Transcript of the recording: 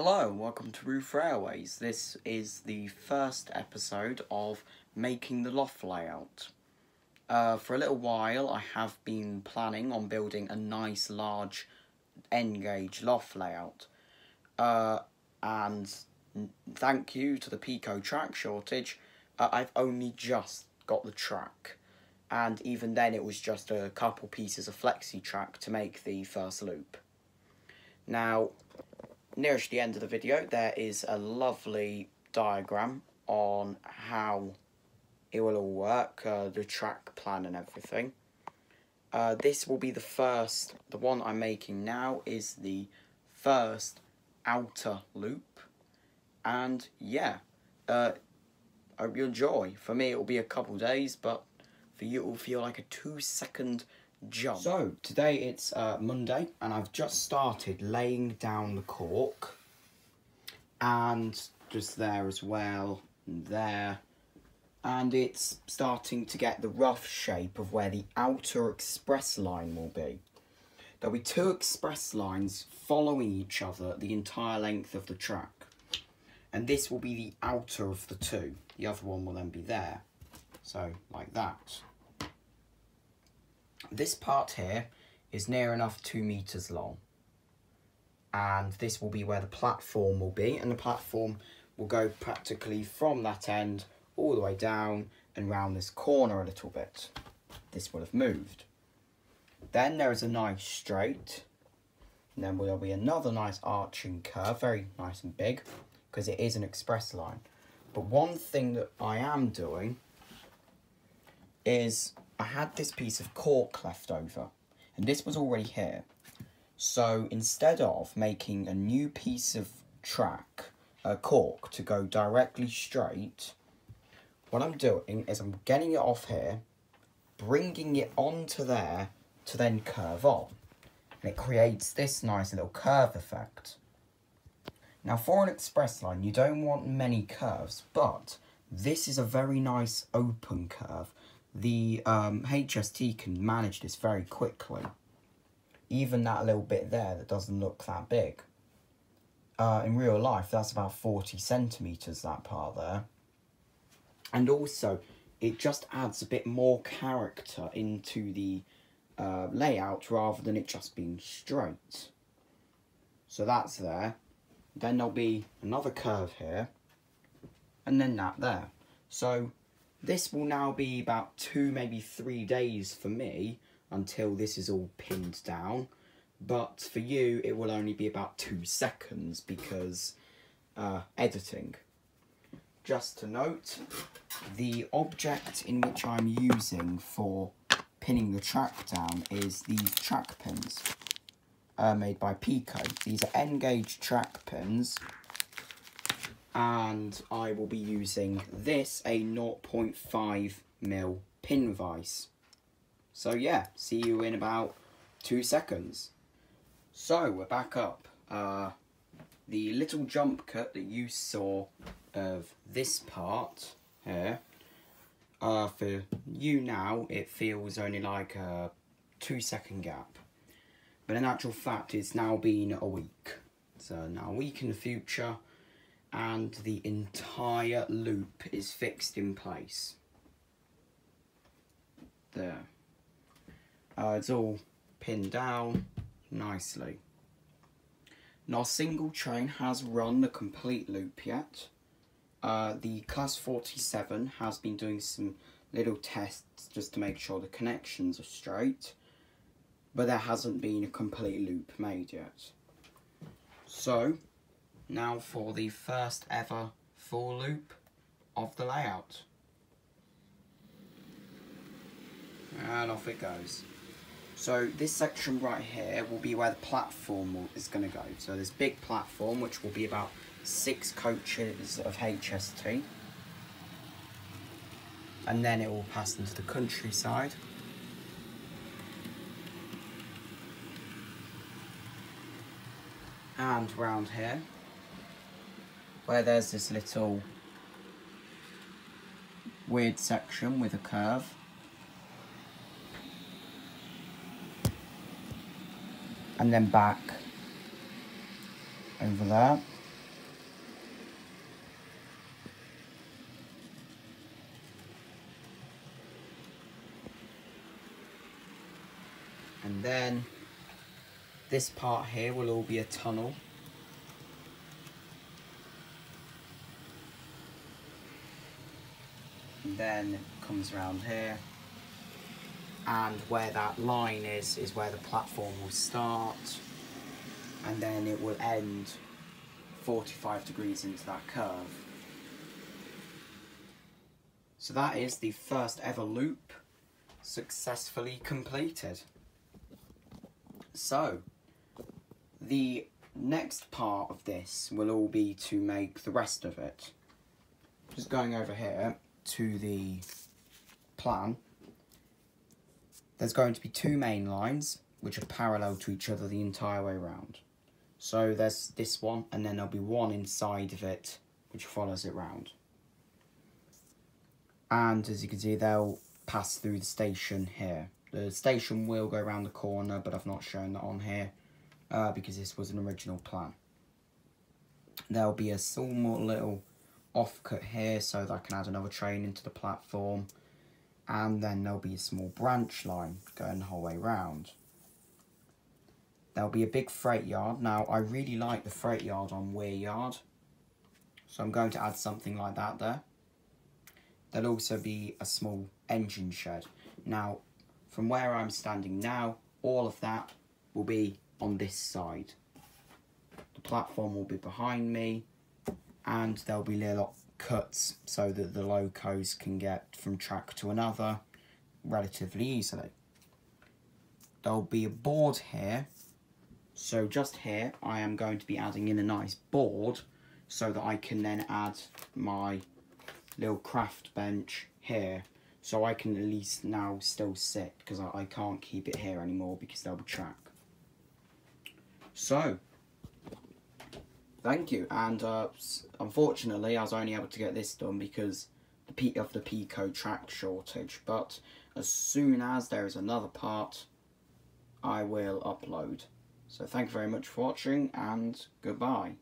Hello, welcome to Roof Railways. This is the first episode of making the loft layout. For a little while I have been planning on building a nice large N-gauge loft layout. And thank you to the Pico track shortage, I've only just got the track. And even then it was just a couple pieces of flexi track to make the first loop. Now, nearest the end of the video, there is a lovely diagram on how it will all work, the track plan and everything. This will be the one I'm making now is the first outer loop. And yeah, I hope you enjoy. For me it will be a couple days, but for you it will feel like a 2-second jump. So, today it's Monday, and I've just started laying down the cork, and just there as well, and there, and it's starting to get the rough shape of where the outer express line will be. There'll be 2 express lines following each other the entire length of the track, and this will be the outer of the 2. The other one will then be there, so like that. This part here is near enough 2 meters long, and this will be where the platform will be, and the platform will go practically from that end all the way down and round this corner a little bit. This will have moved. Then there is a nice straight, and then there'll be another nice arching curve, very nice and big, because it is an express line. But one thing that I am doing is I had this piece of cork left over, and this was already here. So instead of making a new piece of cork to go directly straight, what I'm doing is I'm getting it off here, bringing it onto there to then curve on. And it creates this nice little curve effect. Now for an express line, you don't want many curves, but this is a very nice open curve. The HST can manage this very quickly. Even that little bit there that doesn't look that big. In real life, that's about 40 centimetres, that part there. And also, it just adds a bit more character into the layout rather than it just being straight. So that's there. Then there'll be another curve here. And then that there. So this will now be about 2, maybe 3 days for me until this is all pinned down. But for you, it will only be about 2 seconds because editing. Just to note, the object in which I'm using for pinning the track down is these track pins made by Pico. These are N-gauge track pins. And I will be using this, a 0.5mm pin vise. So yeah, see you in about 2 seconds. So we're back up. The little jump cut that you saw of this part here, for you now it feels only like a 2-second gap. But in actual fact it's now been a week. So now a week in the future, and the entire loop is fixed in place. There. It's all pinned down nicely. Not a single train has run the complete loop yet. The Class 47 has been doing some little tests just to make sure the connections are straight, but there hasn't been a complete loop made yet. So now for the first ever full loop of the layout. And off it goes. So this section right here will be where the platform is going to go. So this big platform, which will be about 6 coaches of HST. And then it will pass into the countryside. And round here, where there's this little weird section with a curve. And then back over there. And then this part here will all be a tunnel. And then it comes around here. And where that line is where the platform will start. And then it will end 45 degrees into that curve. So that is the first ever loop successfully completed. So, the next part of this will all be to make the rest of it. Just going over here to the plan. There's going to be two main lines which are parallel to each other the entire way around. So there's this one, and then there'll be one inside of it which follows it round. And as you can see, they'll pass through the station here. The station will go around the corner, but I've not shown that on here because this was an original plan. There'll be a small little offcut here so that I can add another train into the platform. And then there'll be a small branch line going the whole way round. There'll be a big freight yard. Now, I really like the freight yard on Weir Yard, so I'm going to add something like that there. There'll also be a small engine shed. Now, from where I'm standing now, all of that will be on this side. The platform will be behind me, and there'll be little cuts so that the locos can get from track to another relatively easily. There'll be a board here, so just here I am going to be adding in a nice board so that I can then add my little craft bench here, so I can at least now still sit, because I can't keep it here anymore because there'll be track. So thank you, and unfortunately I was only able to get this done because of the Pico track shortage, but as soon as there is another part I will upload. So thank you very much for watching, and goodbye.